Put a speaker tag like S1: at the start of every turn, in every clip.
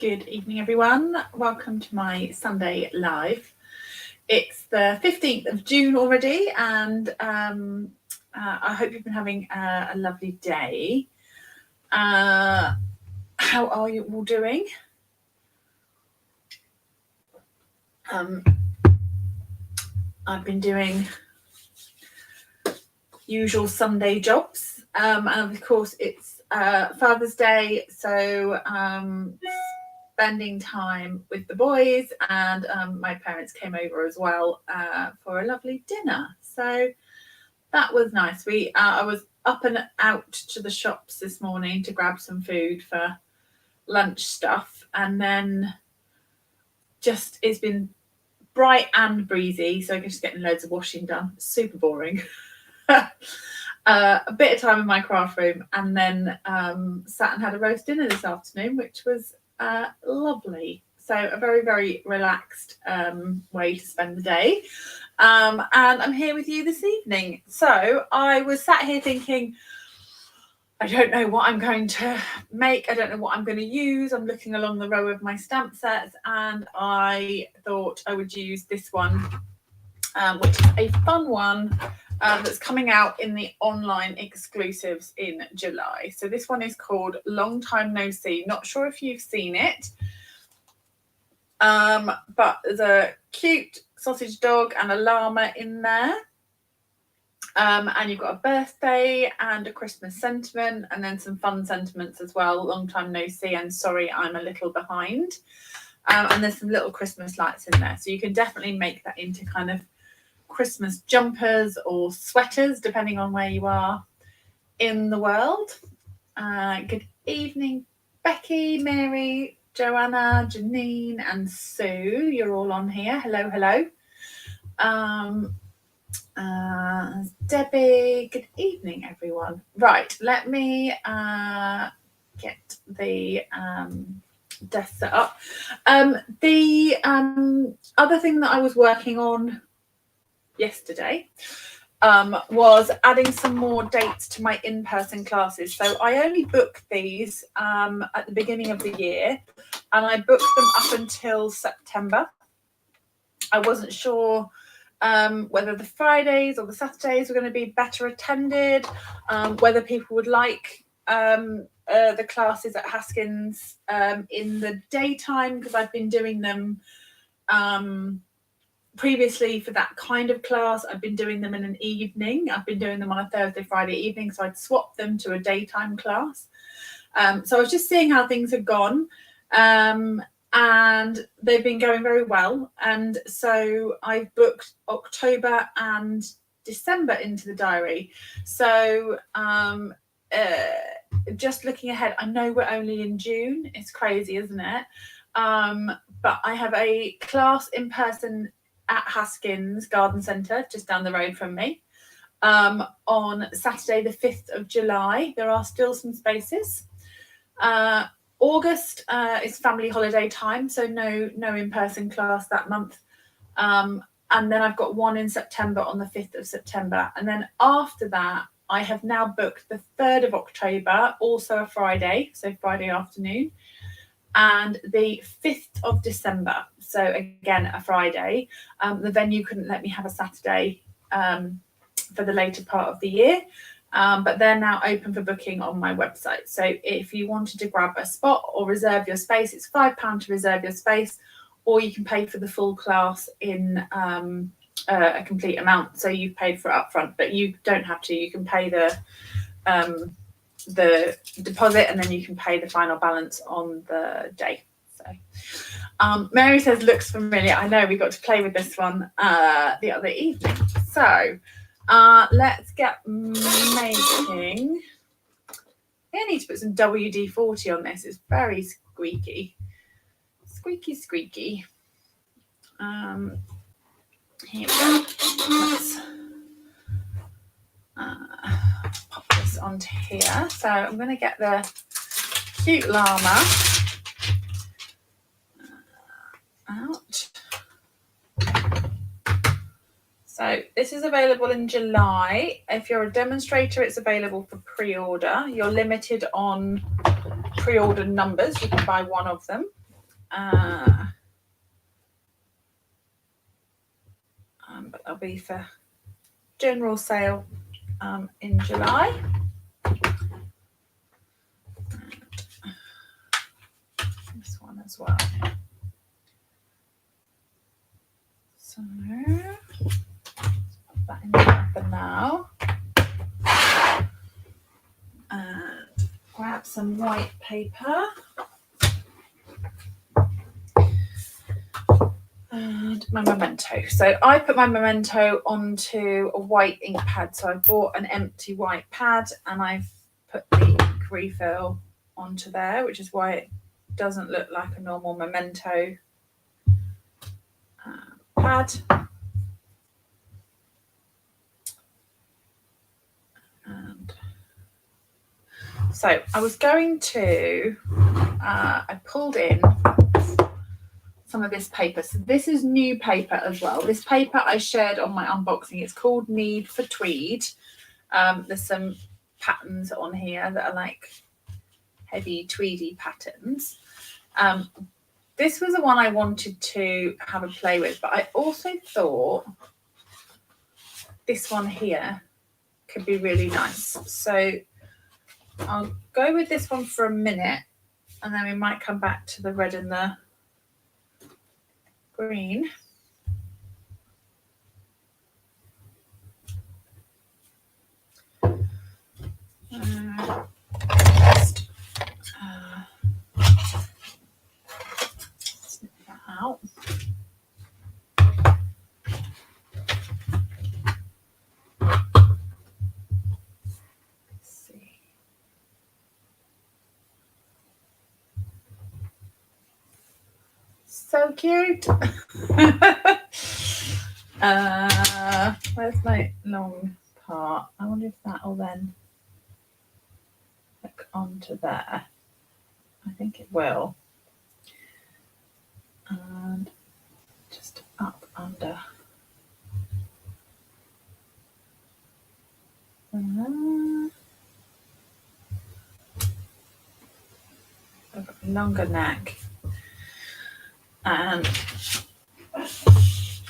S1: Good evening, everyone. Welcome to my Sunday live. It's the 15th of June already, and I hope you've been having a lovely day. How are you all doing? I've been doing usual Sunday jobs, and of course it's Father's Day, so spending time with the boys, and my parents came over as well for a lovely dinner, so that was nice. I was up and out to the shops this morning to grab some food for lunch stuff, and then just it's been bright and breezy, so I'm just getting loads of washing done. Super boring. A bit of time in my craft room, and then sat and had a roast dinner this afternoon, which was lovely. So a very, very relaxed way to spend the day. And I'm here with you this evening. So I was sat here thinking, I don't know what I'm going to make. I don't know what I'm going to use. I'm looking along the row of my stamp sets, and I thought I would use this one, which is a fun one that's coming out in the online exclusives in July. So this one is called Long Time No See. Not sure if you've seen it, but there's a cute sausage dog and a llama in there. And you've got a birthday and a Christmas sentiment, and then some fun sentiments as well. Long time no see, and sorry I'm a little behind. And there's some little Christmas lights in there, so you can definitely make that into kind of Christmas jumpers or sweaters, depending on where you are in the world. Good evening, Becky, Mary, Joanna, Janine, and Sue. You're all on here. Hello, hello. Debbie, good evening, everyone. Right, let me get the desk set up. The other thing that I was working on yesterday was adding some more dates to my in-person classes. So I only booked these at the beginning of the year, and I booked them up until September. I wasn't sure whether the Fridays or the Saturdays were going to be better attended, whether people would like the classes at Haskins in the daytime, because I've been doing them previously for that kind of class. I've been doing them in an evening. I've been doing them on a Thursday, Friday evening, so I'd swapped them to a daytime class. So I was just seeing how things had gone. And they've been going very well, and so I've booked October and December into the diary. So just looking ahead, I know we're only in June. It's crazy, isn't it? But I have a class in person at Haskins Garden Centre, just down the road from me, on Saturday the 5th of July. There are still some spaces. August is family holiday time, so no in-person class that month. And then I've got one in September on the 5th of September. And then after that, I have now booked the 3rd of October, also a Friday, so Friday afternoon, and the 5th of December, so again, a Friday. The venue couldn't let me have a Saturday for the later part of the year. But they're now open for booking on my website. So if you wanted to grab a spot or reserve your space, it's £5 to reserve your space, or you can pay for the full class in a complete amount. So you've paid for it up front, but you don't have to. You can pay the deposit, and then you can pay the final balance on the day. So Mary says, looks familiar. I know we got to play with this one the other evening. So let's get making. I need to put some WD-40 on this. It's very squeaky. Squeaky. Here we go. Let's pop this onto here. So I'm going to get the cute llama out. So this is available in July. If you're a demonstrator, it's available for pre-order. You're limited on pre-order numbers. You can buy one of them. but they'll be for general sale in July. This one as well. So put that in there for now. And grab some white paper. And my memento. So I put my memento onto a white ink pad. So I bought an empty white pad and I've put the ink refill onto there, which is why it doesn't look like a normal memento pad. And so I was going to, I pulled in some of this paper. So this is new paper as well. This paper I shared on my unboxing. It's called Need for Tweed. There's some patterns on here that are like heavy tweedy patterns. This was the one I wanted to have a play with, but I also thought this one here could be really nice. So I'll go with this one for a minute and then we might come back to the red and the green. Snip that out. Let's see. So cute. Where's my long part? I wonder if that will then hook onto there. I think it will. And just up under. I've got a longer neck. And I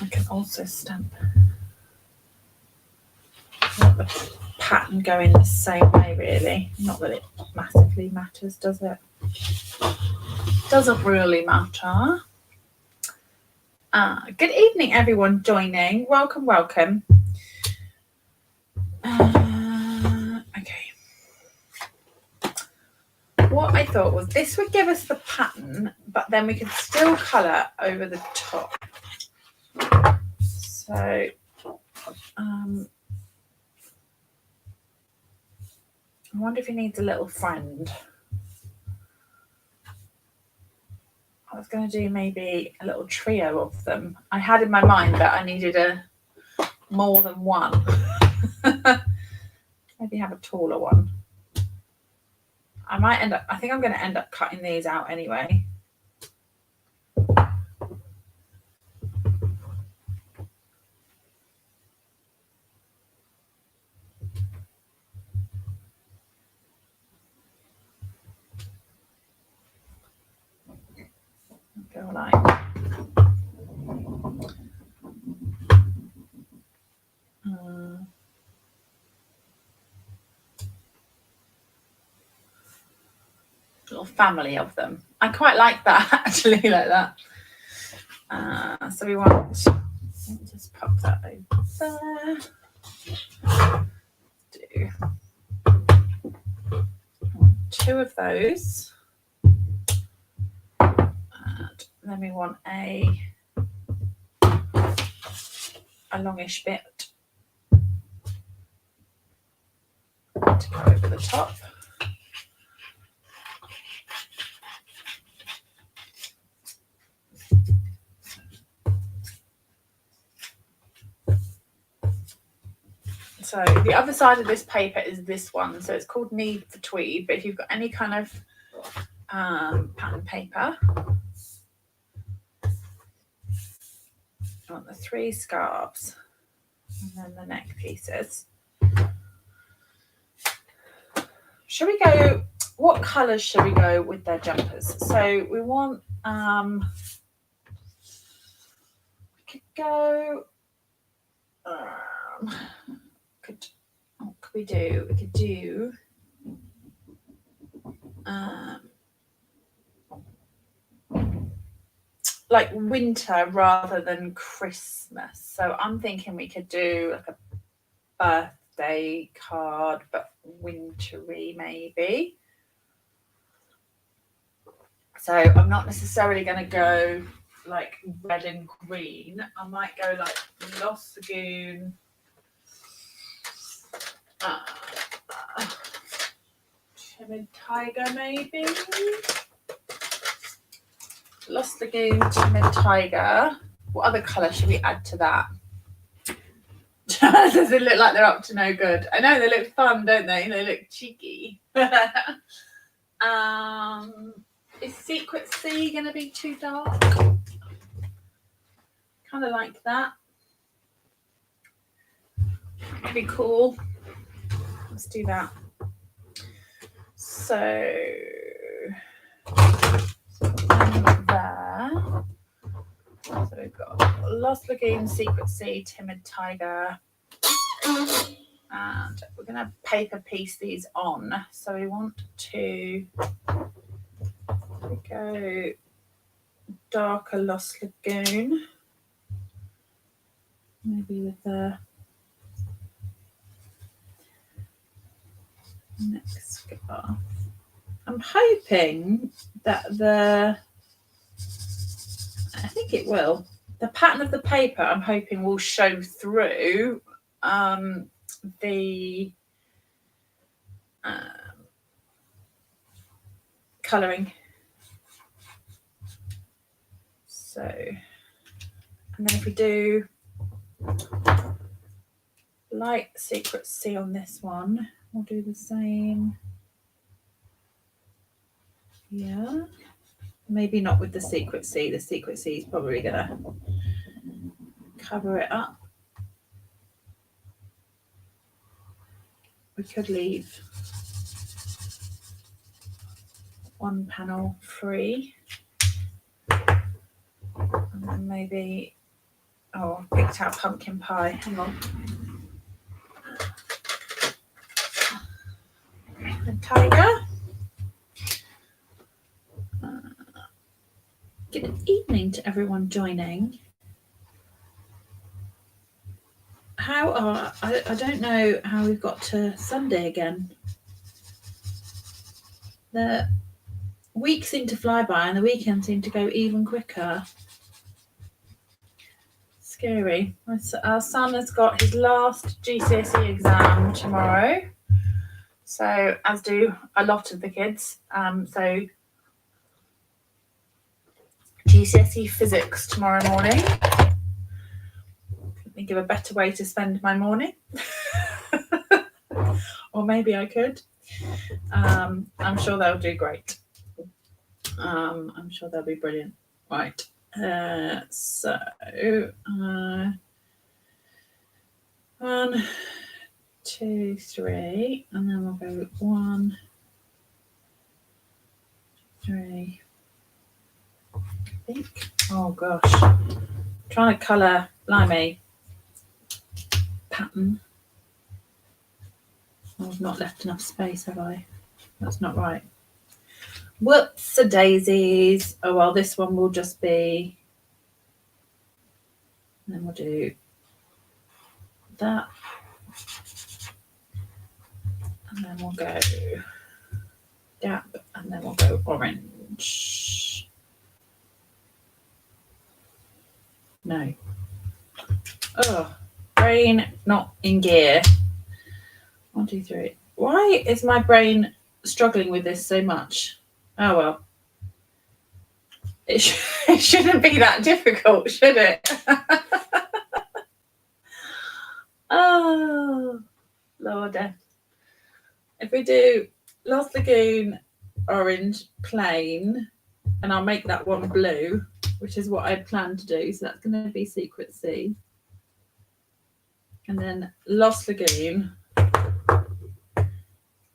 S1: can also stamp. Let the pattern go in the same way, really. Not that it massively matters, does it? Doesn't really matter. Good evening, everyone joining. Welcome, welcome. Okay. What I thought was this would give us the pattern, but then we could still colour over the top. So, I wonder if he needs a little friend. I was going to do maybe a little trio of them. I had in my mind that I needed more than one. Maybe have a taller one. I think I'm going to end up cutting these out anyway. Go like little family of them. I quite like that actually, like that. So we want, just pop that over there. Do two of those. And then we want a longish bit to go over the top. So the other side of this paper is this one. So it's called Need for Tweed. But if you've got any kind of pattern paper, I want the 3 scarves and then the neck pieces. Should we go, what colours should we go with their jumpers? So we want We could go. What could we do? We could do. Like winter rather than Christmas. So I'm thinking we could do like a birthday card, but wintry maybe. So I'm not necessarily going to go like red and green. I might go like Lost Lagoon. Timid Tiger maybe. Lost Lagoon, Timid Tiger. What other colour should we add to that? Does it look like they're up to no good? I know they look fun, don't they? They look cheeky. Is Secret Sea going to be too dark? Kind of like that. Could be cool. Let's do that. So there. So we've got Lost Lagoon, Secret Sea, Timid Tiger. And we're going to paper piece these on. So we want to go darker Lost Lagoon. Maybe with the next scarf. I'm hoping that I think it will. The pattern of the paper, I'm hoping, will show through the colouring. So, and then if we do light Secret Sea on this one, we'll do the same. Yeah. Maybe not with the Secret Sea. The Secret Sea is probably going to cover it up. We could leave one panel free. And then maybe, I picked out pumpkin pie. Hang on. And tiger. Good evening to everyone joining. I don't know how we've got to Sunday again. The weeks seem to fly by and the weekends seem to go even quicker. Scary. Our son has got his last GCSE exam tomorrow. So, as do a lot of the kids. So GCSE physics tomorrow morning. Couldn't think of a better way to spend my morning. Or maybe I could. I'm sure they'll do great. I'm sure they'll be brilliant. Right. So 1, 2, 3, and then we'll go 1, 3. I think. Oh gosh, trying to colour blimey pattern. I've not left enough space, have I? That's not right. Whoops, a daisies. Oh well, this one will just be. And then we'll do that. And then we'll go Gap, and then we'll go orange. No. Oh, brain not in gear. 1, 2, 3. Why is my brain struggling with this so much? Oh well. It shouldn't be that difficult, should it? Oh, Lord. If we do Lost Lagoon orange plain, and I'll make that one blue, which is what I planned to do. So that's going to be Secret Sea. And then Lost Lagoon,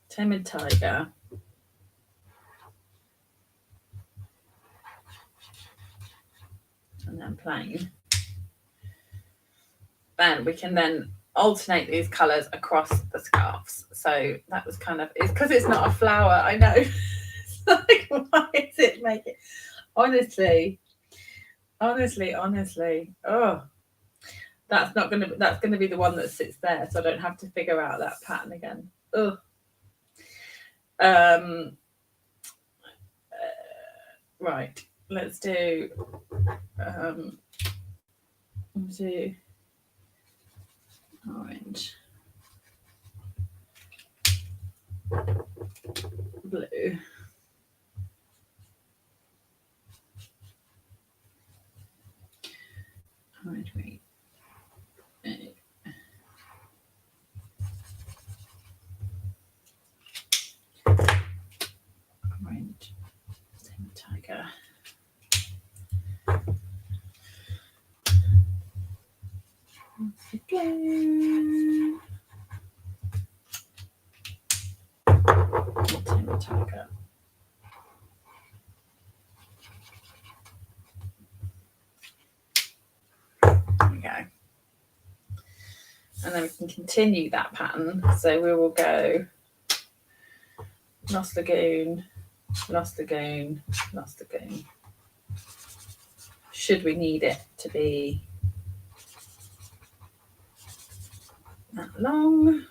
S1: Timid Tiger. and then plain. Then we can then alternate these colours across the scarves. So that was kind of, it's because it's not a flower, I know. It's like, why is it making, honestly, oh, that's gonna be the one that sits there, so I don't have to figure out that pattern again. Oh, right, let's do orange, blue, orange, green, orange, tiger. Again. Tiger. There we go. And then we can continue that pattern. So we will go Lost Lagoon, Lost Lagoon, Lost Lagoon. Should we need it to be that long?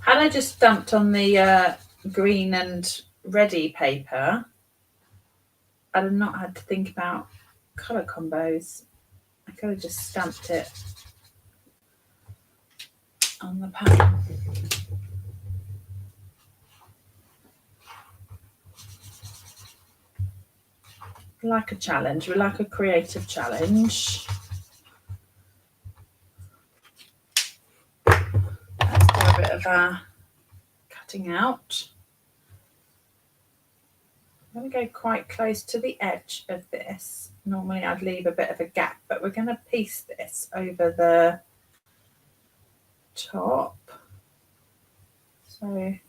S1: Had I just stamped on the green and ready paper, I'd have not had to think about colour combos. I could have just stamped it on the pattern. We like a challenge. We like a creative challenge. Let's do a bit of cutting out. I'm going to go quite close to the edge of this. Normally I'd leave a bit of a gap, but we're going to piece this over the top. So we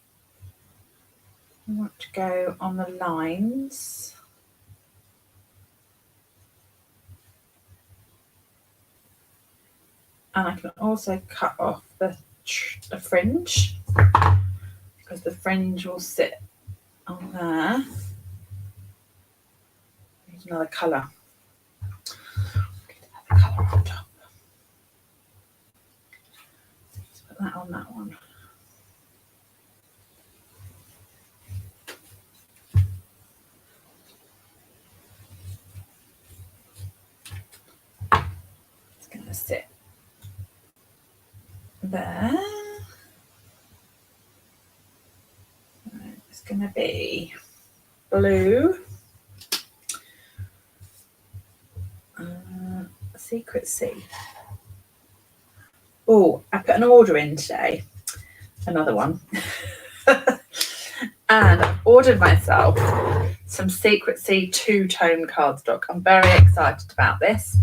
S1: want to go on the lines. And I can also cut off the fringe, because the fringe will sit on there. Need another colour. Get another colour on top. Let's put that on that one. It's going to sit there. It's going to be blue, Secret Sea. Oh, I put an order in today, another one, and I've ordered myself some Secret Sea two-tone cardstock. I'm very excited about this.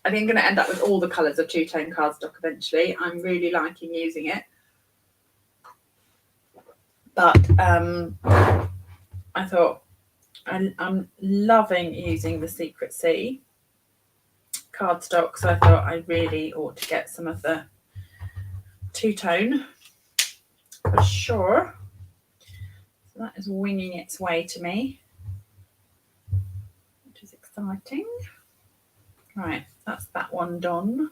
S1: I think I'm going to end up with all the colours of two-tone cardstock eventually. I'm really liking using it. But I thought I'm loving using the Secret Sea cardstock, so I thought I really ought to get some of the two-tone for sure. So that is winging its way to me, which is exciting. Right, that's that one done.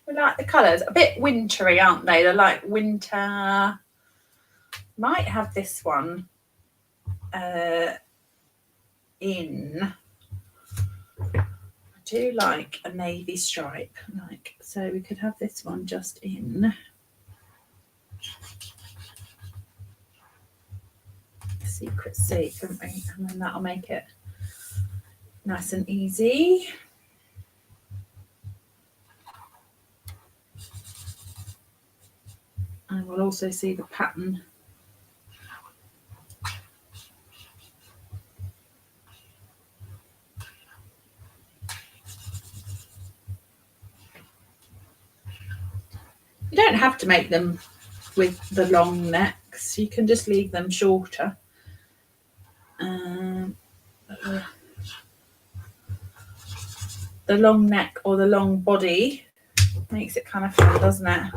S1: We like the colours, a bit wintry, aren't they? They're like winter. Might have this one in. I do like a navy stripe, like, so we could have this one just in Secret Sea, couldn't we? And then that'll make it nice and easy. And we'll also see the pattern You don't have to make them with the long necks. You can just leave them shorter. The long neck or the long body makes it kind of fun, doesn't it?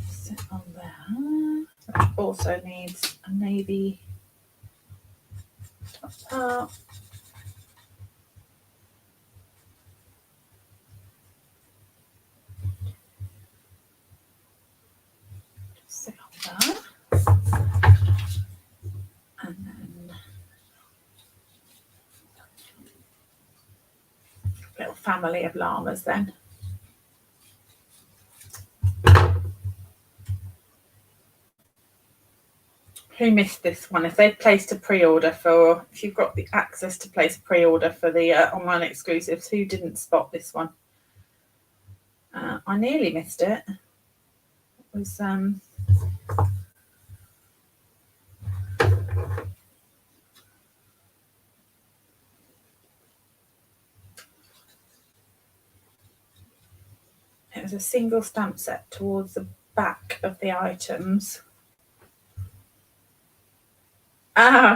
S1: Sit on there. Which also needs a navy top part. Sit on there. And then a little family of llamas then. Who missed this one? If they've placed a pre-order for, if you've got the access to place a pre-order for the online exclusives, who didn't spot this one? I nearly missed it. It was it was a single stamp set towards the back of the items.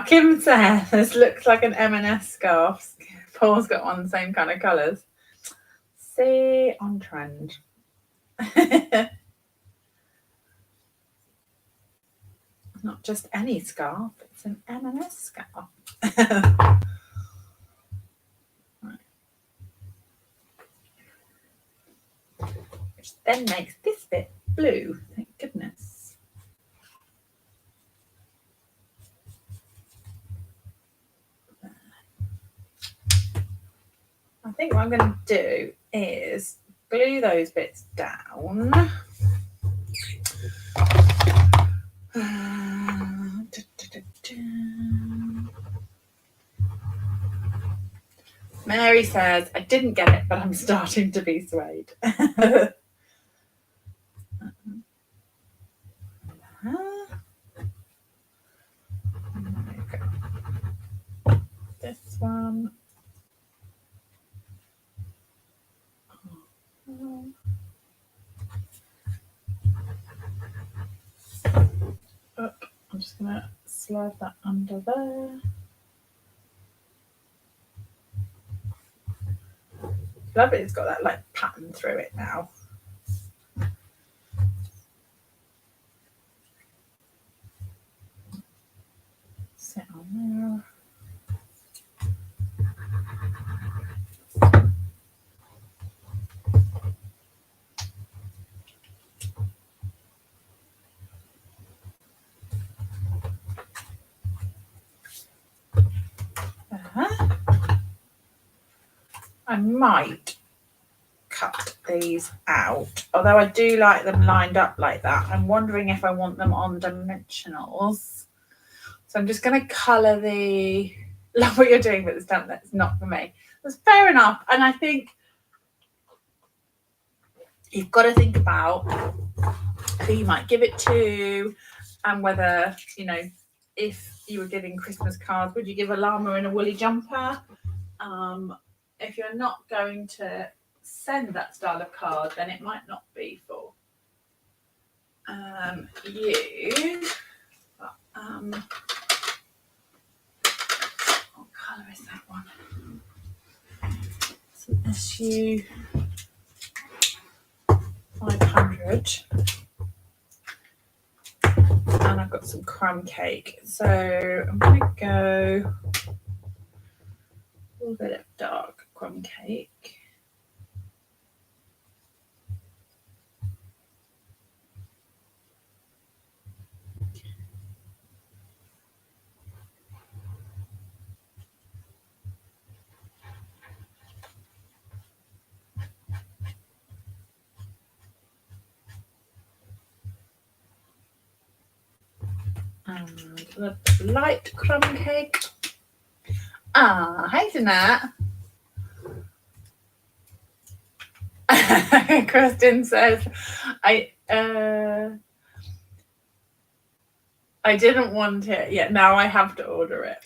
S1: Kim says this looks like an M&S scarf. Paul's got one, the same kind of colours. See, on trend. Not just any scarf, it's an M&S scarf. Right. Which then makes this bit blue, thank goodness. I think what I'm going to do is glue those bits down. Mary says, I didn't get it, but I'm starting to be swayed. This one. I'm just going to slide that under there. Love it, it's got that like pattern through it now. Sit on there. I might cut these out, although I do like them lined up like that. I'm wondering if I want them on dimensionals. So I'm just going to colour the, love what you're doing with the stamp, that's not for me. That's fair enough. And I think you've got to think about who you might give it to and whether, you know, if you were giving Christmas cards, would you give a llama in a woolly jumper? If you're not going to send that style of card, then it might not be for you. But, what colour is that one? It's an SU 500. And I've got some crumb cake. So I'm going to go a little bit of dark crumb cake. And the light crumb cake. Hi Jeanette. Kristen says, I didn't want it yet. Now I have to order it.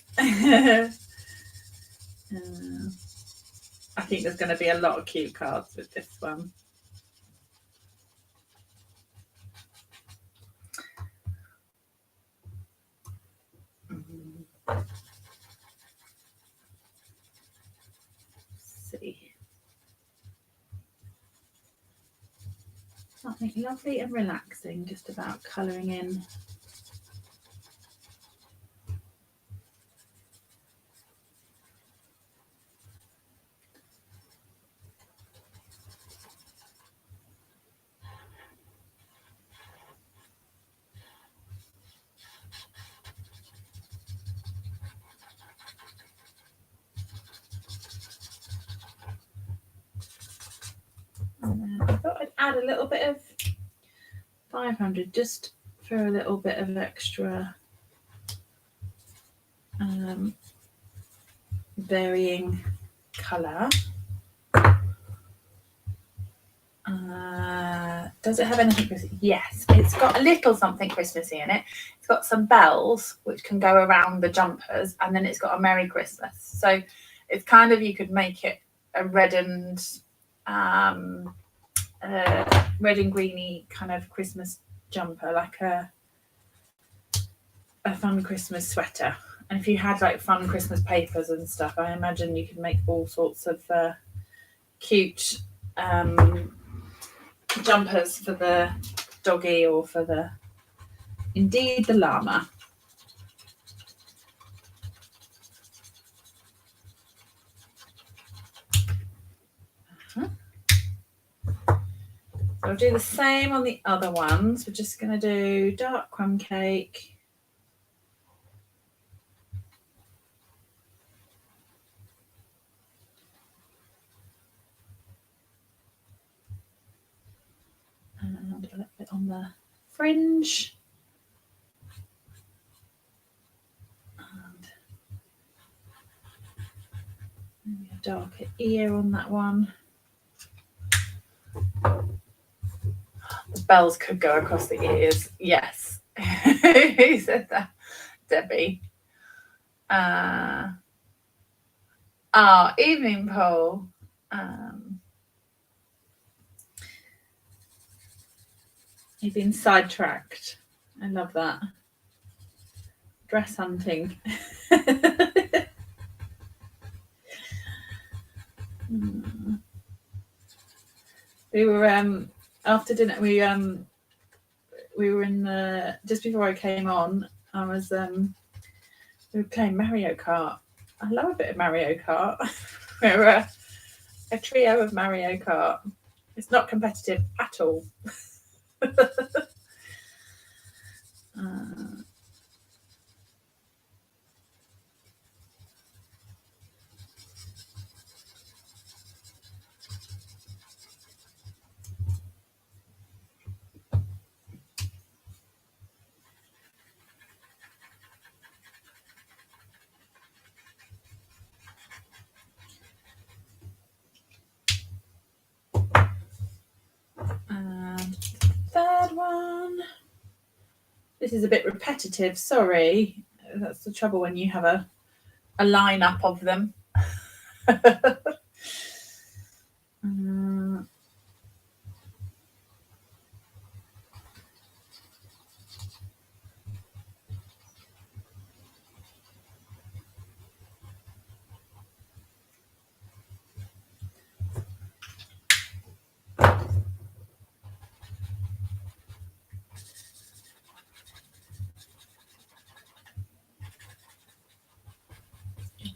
S1: I think there's going to be a lot of cue cards with this one. See. Something lovely and relaxing, just about colouring in. I thought I'd add a little bit of 500 just for a little bit of extra varying colour. Does it have anything Christmassy? Yes, it's got a little something Christmassy in it. It's got some bells which can go around the jumpers, and then it's got a Merry Christmas. So it's kind of, you could make it a red and greeny kind of Christmas jumper, like a fun Christmas sweater. And if you had like fun Christmas papers and stuff, I imagine you could make all sorts of cute jumpers for the doggy or for the llama. So I'll do the same on the other ones. We're just going to do dark crumb cake. And a little bit on the fringe. And maybe a darker ear on that one. The bells could go across the ears. Yes. Who said that? Debbie. Evening poll. You've been sidetracked. I love that. Dress hunting. We were after dinner. We were in the, just before I came on. I was we were playing Mario Kart. I love a bit of Mario Kart. We're a trio of Mario Kart. It's not competitive at all. And third one. This is a bit repetitive, sorry. That's the trouble when you have a lineup of them.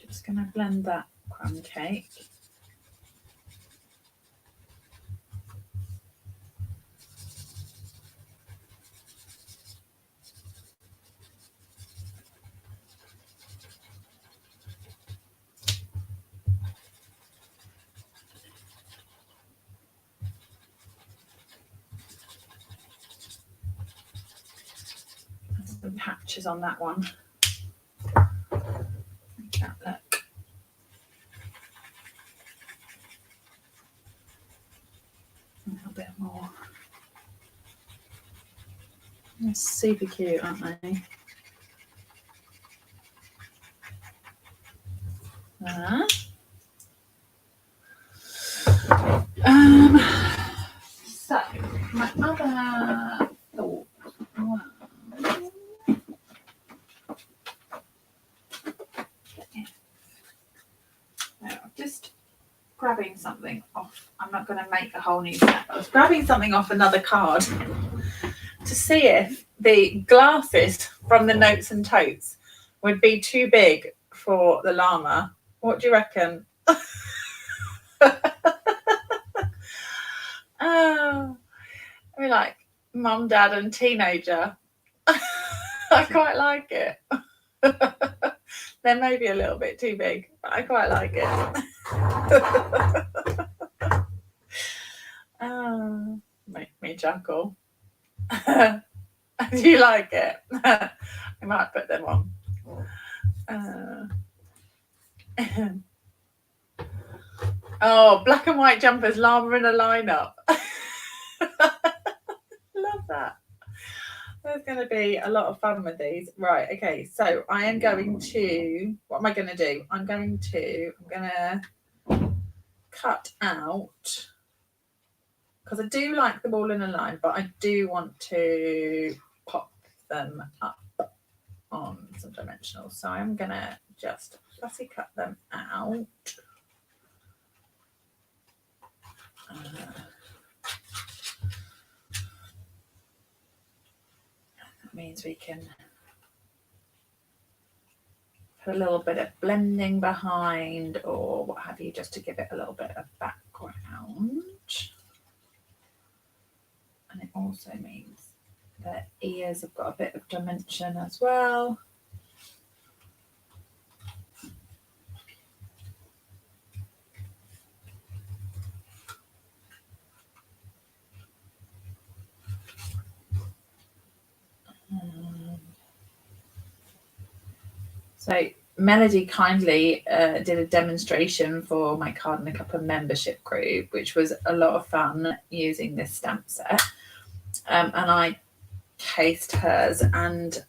S1: Just going to blend that crumb cake. some patches on that one. Make that look. A little bit more. They're super cute, aren't they? So my other thought was just grabbing something off. I'm not going to make a whole new set. I was grabbing something off another card to see if the glasses from the Notes and Totes would be too big for the llama. What do you reckon? Oh, I mean, like mum, dad, and teenager. I quite like it. They're maybe a little bit too big, but I quite like it. Oh, make me chuckle. Do you like it? I might put them on. Oh, black and white jumpers, llama in a lineup. Love that. There's going to be a lot of fun with these. Right, okay, so I am going to, what am I going to do? I'm going to cut out, because I do like them all in a line, but I do want to pop them up on some dimensionals. So I'm going to just fussy cut them out. That means we can put a little bit of blending behind or what have you, just to give it a little bit of background. And it also means the ears have got a bit of dimension as well. So Melody kindly did a demonstration for my Card and a Cuppa membership group, which was a lot of fun using this stamp set. And I cased hers and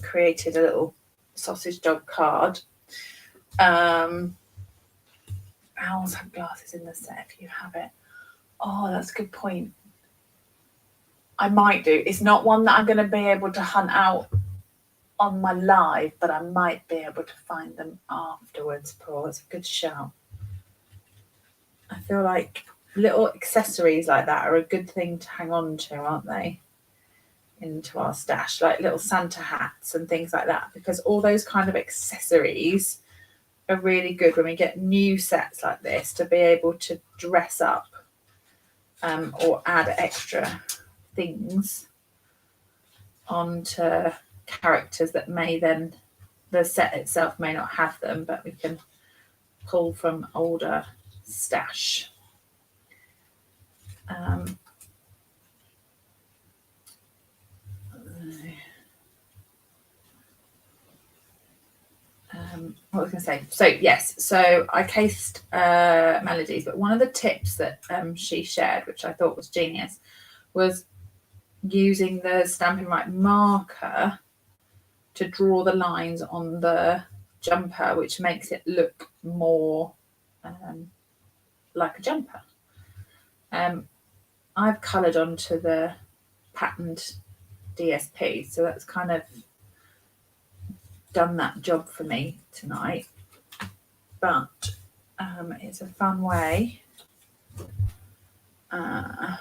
S1: created a little sausage dog card. Owls have glasses in the set if you have it. Oh, that's a good point. I might do. It's not one that I'm going to be able to hunt out on my live, but I might be able to find them afterwards, Paul. It's a good shout. I feel like little accessories like that are a good thing to hang on to, aren't they? Into our stash, like little Santa hats and things like that, because all those kind of accessories are really good when we get new sets like this to be able to dress up or add extra things onto characters that may then, the set itself may not have them, but we can pull from older stash. What was I going to say? So yes, so I cased Melody's, but one of the tips that she shared, which I thought was genius, was using the Stampin' Right marker to draw the lines on the jumper, which makes it look more like a jumper. I've coloured onto the patterned DSP, so that's kind of done that job for me tonight. But it's a fun way. The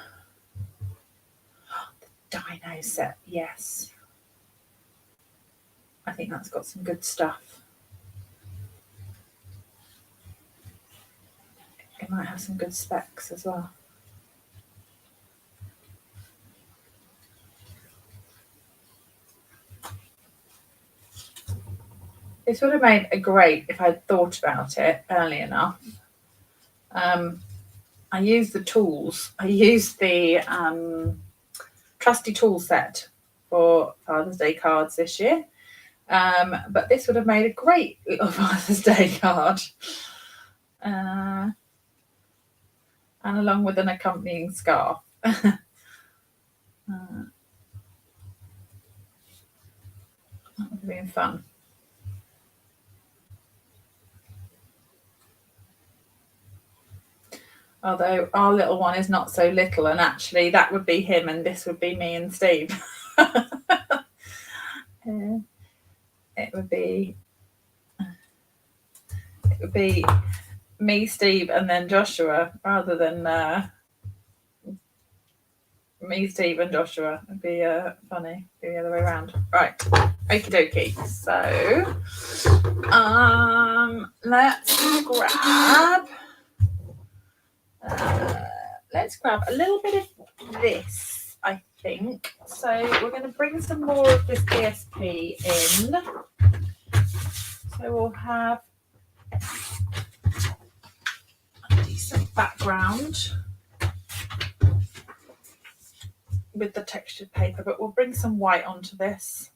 S1: Dino set, yes. I think that's got some good stuff. It might have some good specs as well. This would have made a great if I'd thought about it early enough. I used the tools. I used the Trusty Tool set for Father's Day cards this year. But this would have made a great little Father's Day card. And along with an accompanying scarf. That would have been fun. Although our little one is not so little, and actually that would be him and this would be me and Steve. It would be me, Steve, and then Joshua, rather than me, Steve, and Joshua. It'd be funny, the other way around. Right, okie dokie. So, let's grab a little bit of this, I think. So we're going to bring some more of this DSP in. So we'll have a decent background with the textured paper, but we'll bring some white onto this.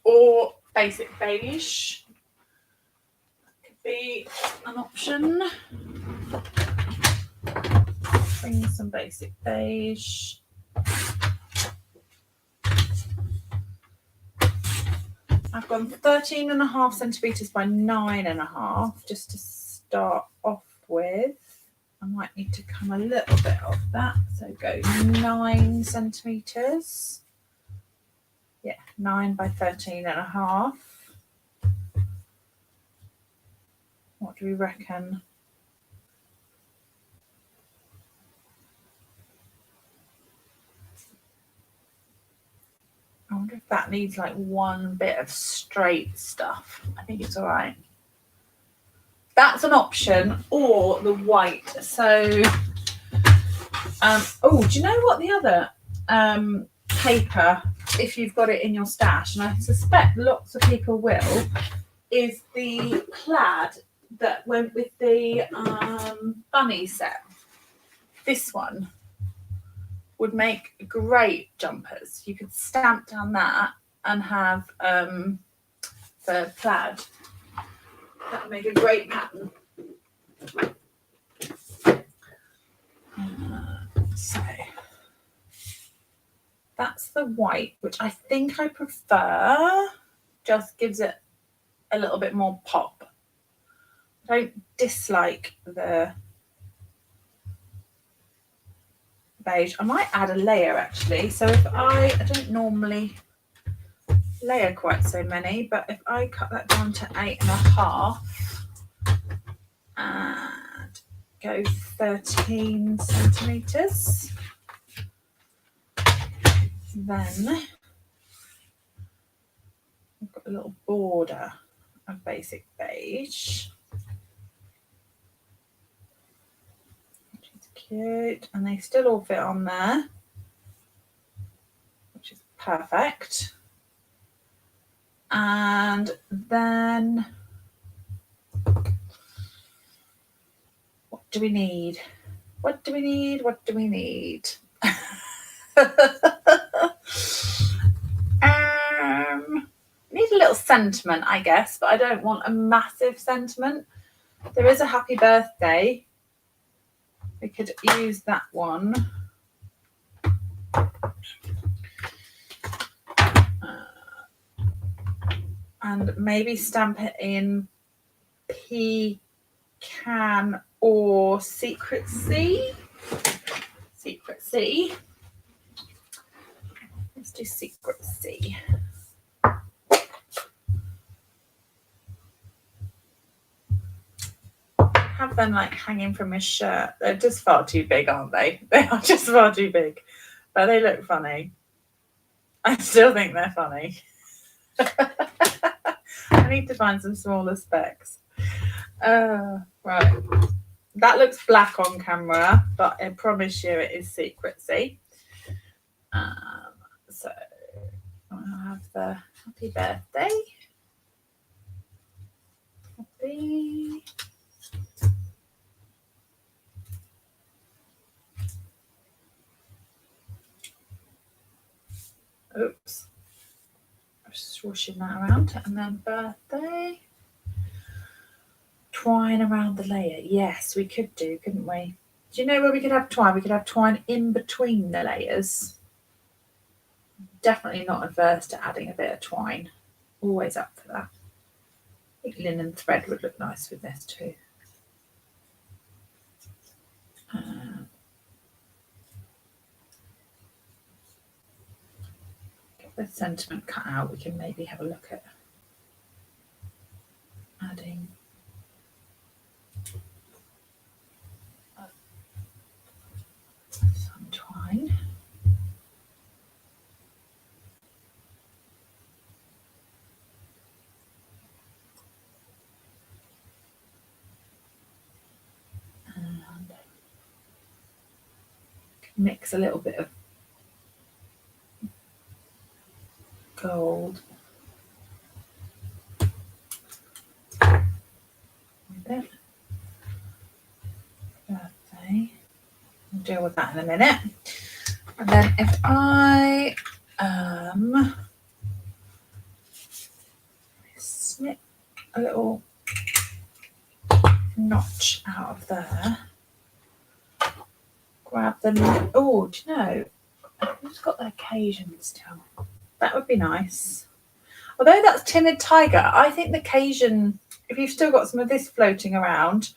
S1: Or basic beige. That could be an option. Bring some basic beige. I've gone 13.5 centimetres by 9.5 just to start off with. I might need to come a little bit off that. So go 9 centimetres. Yeah, 9 by 13.5. What do we reckon? I wonder if that needs like one bit of straight stuff. I think it's all right. That's an option, or the white. So, oh, do you know what the other paper, if you've got it in your stash, and I suspect lots of people will, is the plaid that went with the bunny set. This one would make great jumpers. You could stamp down that and have the plaid. That would make a great pattern. So that's the white, which I think I prefer. Just gives it a little bit more pop. I don't dislike the beige. I might add a layer actually. So if I don't normally layer quite so many, but if I cut that down to 8.5 and go 13 centimetres, then I've got a little border of basic beige, which is cute, and they still all fit on there, which is perfect. And then what do we need? What do we need? What do we need? Need a little sentiment, I guess, but I don't want a massive sentiment. There is a happy birthday. We could use that one. And maybe stamp it in Pecan or Secret Sea. Secret Sea. Let's do Secret Sea. Have them like hanging from his shirt. They're just far too big, aren't they? They are just far too big, but they look funny. I still think they're funny. I need to find some smaller specs. Right, that looks black on camera, but I promise you it is Secret Sea. So I'll have the happy birthday. Happy. Oops. Swooshing that around. And then birthday. Twine around the layer. Yes, we could do, couldn't we? Do you know where we could have twine? We could have twine in between the layers. Definitely not adverse to adding a bit of twine. Always up for that. I think linen thread would look nice with this too. Get the sentiment cut out. We can maybe have a look at adding some twine. And mix a little bit of gold with it. Birthday. We'll deal with that in a minute. And then if I snip a little notch out of there, grab them. Oh, do you know, who's got the occasion still? That would be nice. Although that's Timid Tiger, I think the Cajun, if you've still got some of this floating around,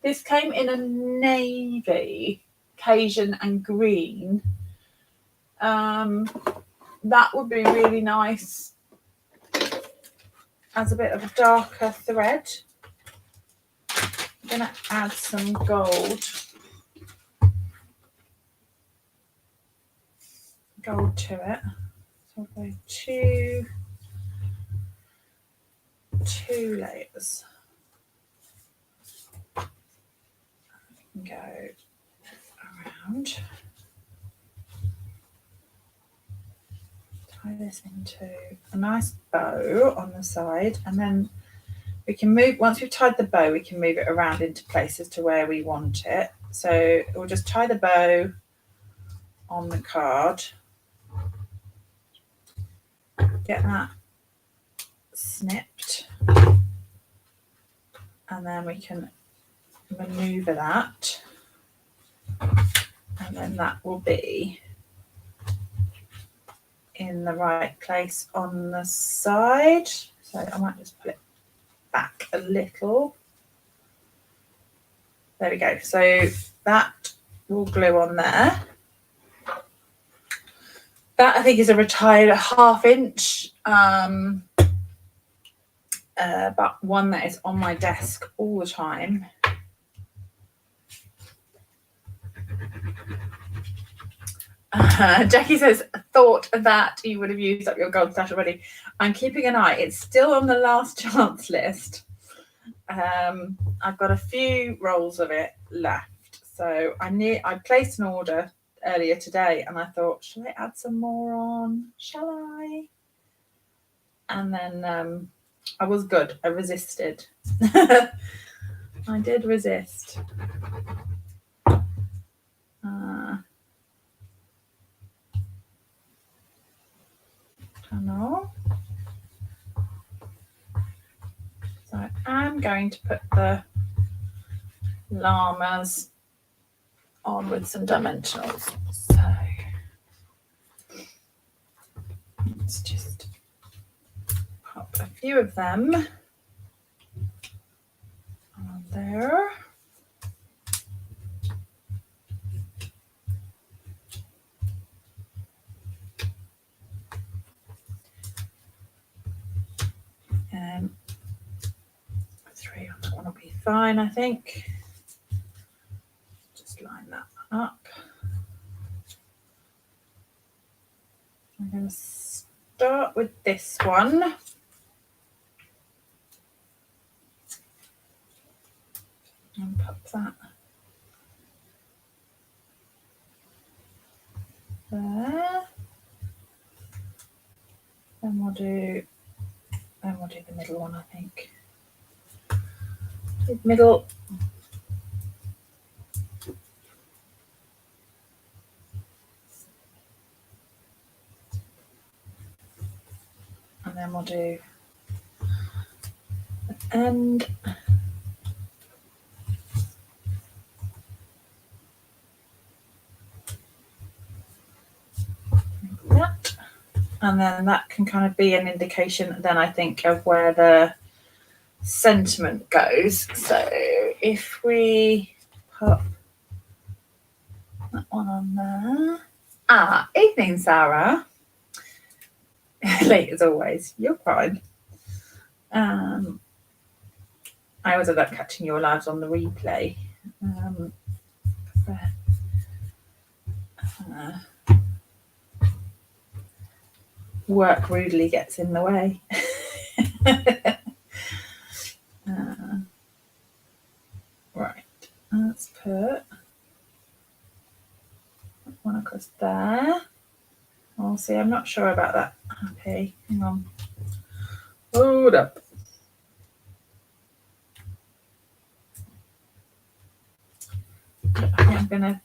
S1: this came in a navy, Cajun and green. That would be really nice as a bit of a darker thread. I'm going to add some gold to it. So I'll go two layers. Go around. Tie this into a nice bow on the side, and then we can move, once we've tied the bow, we can move it around into places to where we want it. So we'll just tie the bow on the card, get that snipped, and then we can maneuver that, and then that will be in the right place on the side. So I might just put it back a little. There we go. So that will glue on there. That I think is a retired 1/2 inch, but one that is on my desk all the time. Jackie says, thought that you would have used up your gold stash already. I'm keeping an eye. It's still on the last chance list. I've got a few rolls of it left. So I placed an order earlier today and I thought, shall I add some more on? Shall I? And then I was good. I resisted. I did resist. Tunnel. So I'm going to put the llamas on with some dimensionals. So let's just pop a few of them on there. And 3 on that one will be fine, I think. Just line that up. I'm going to start with this one. And pop that there. Then we'll do the middle one, I think. Middle. and then we'll do the end. That. And then that can kind of be an indication then I think of where the sentiment goes. So if we put that one on there. Evening, Sarah. Late as always. You're fine. I always end up catching your lives on the replay. Work rudely gets in the way. Right, let's put one across there. I'll see, I'm not sure about that. Okay, hang on. Hold up. I'm going to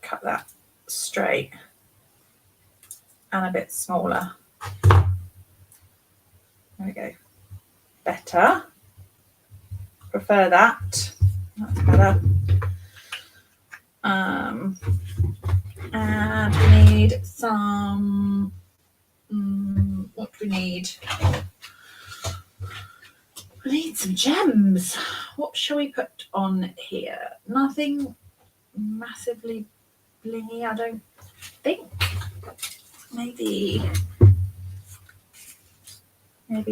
S1: cut that straight and a bit smaller. There we go. Better. Prefer that. That's better. And we need some. What do we need? We need some gems. What shall we put on here? Nothing massively blingy, I don't think. Maybe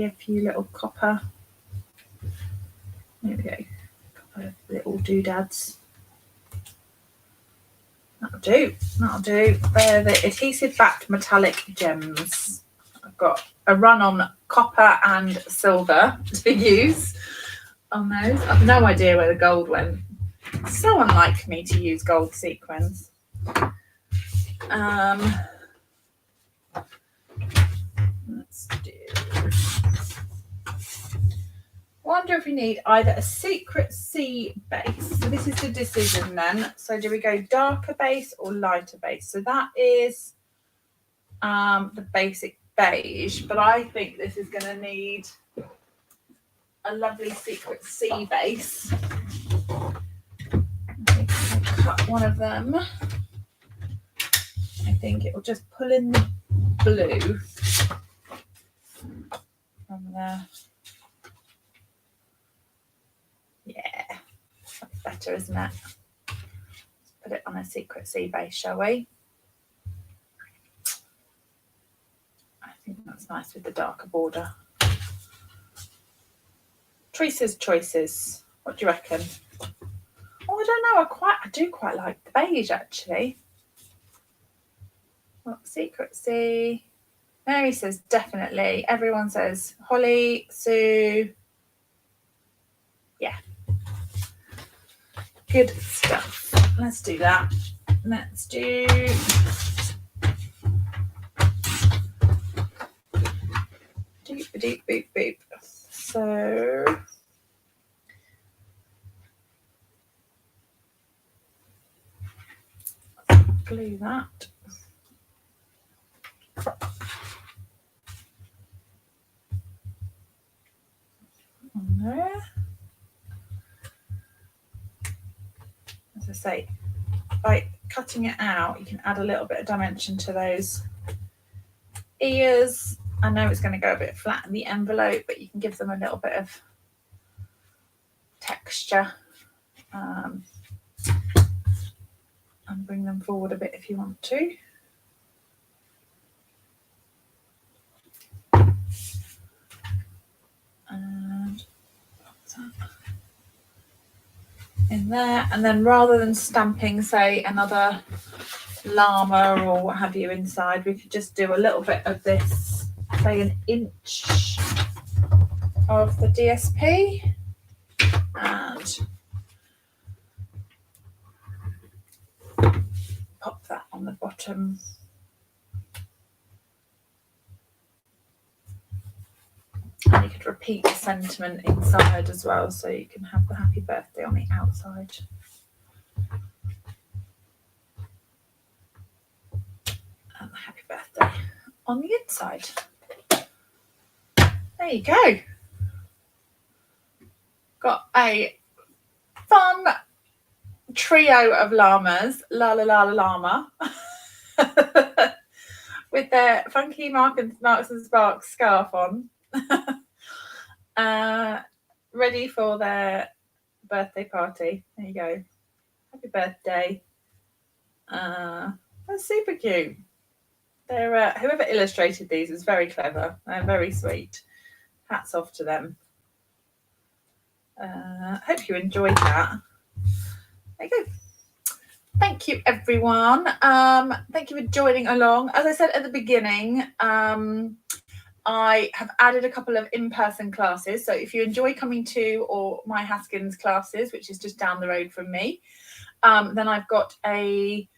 S1: a few little copper. There we go. Couple of little doodads. That'll do. They're the adhesive backed metallic gems. I've got a run on copper and silver to use on those. I've no idea where the gold went. It's so unlike me to use gold sequins. Let's do. Wonder if we need either a Secret Sea base. So this is the decision then. So do we go darker base or lighter base? So that is the basic beige, but I think this is going to need a lovely Secret Sea base. I cut one of them. I think it will just pull in the blue from there. Yeah, that's better, isn't it? Let's put it on a Secret Sea base, shall we? I think that's nice with the darker border. Choices. What do you reckon? Oh, I don't know. I do quite like the beige actually. Well, Secret Sea. Mary says definitely. Everyone says Holly, Sue. Yeah. Good stuff. Let's do that. Let's do. Boop. So. Glue that. On there. As I say, by cutting it out, you can add a little bit of dimension to those ears. I know it's going to go a bit flat in the envelope, but you can give them a little bit of texture and bring them forward a bit if you want to. And that in there, and then rather than stamping, say, another llama or what have you inside, we could just do a little bit of this, say an inch of the DSP, and pop that on the bottom. And you could repeat the sentiment inside as well, so you can have the happy birthday on the outside. And the happy birthday on the inside. there you go. Got a fun trio of llamas, la la la la llama, with their funky Marks and Sparks scarf on, ready for their birthday party. There you go. Happy birthday. That's super cute. They're whoever illustrated these is very clever. They're very sweet. Hats off to them. Hope you enjoyed that. There you go. Thank you, everyone. Thank you for joining along. As I said at the beginning, I have added a couple of in-person classes. So if you enjoy coming to or my Haskins classes, which is just down the road from me, then I've got an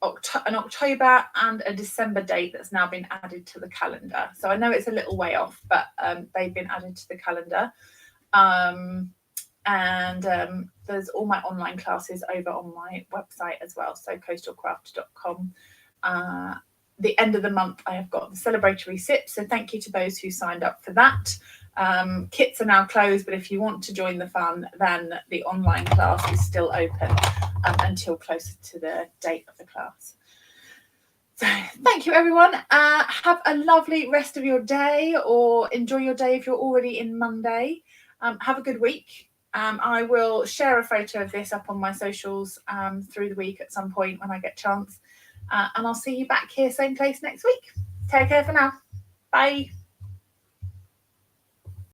S1: October and a December date that's now been added to the calendar. So I know it's a little way off, but they've been added to the calendar. And there's all my online classes over on my website as well, so coastalcraft.com. The end of the month, I have got the celebratory sip, so thank you to those who signed up for that. Kits are now closed, but if you want to join the fun, then the online class is still open until closer to the date of the class. So thank you, everyone. Have a lovely rest of your day, or enjoy your day if you're already in Monday. Have a good week. I will share a photo of this up on my socials through the week at some point when I get a chance. And I'll see you back here, same place next week. Take care for now. Bye.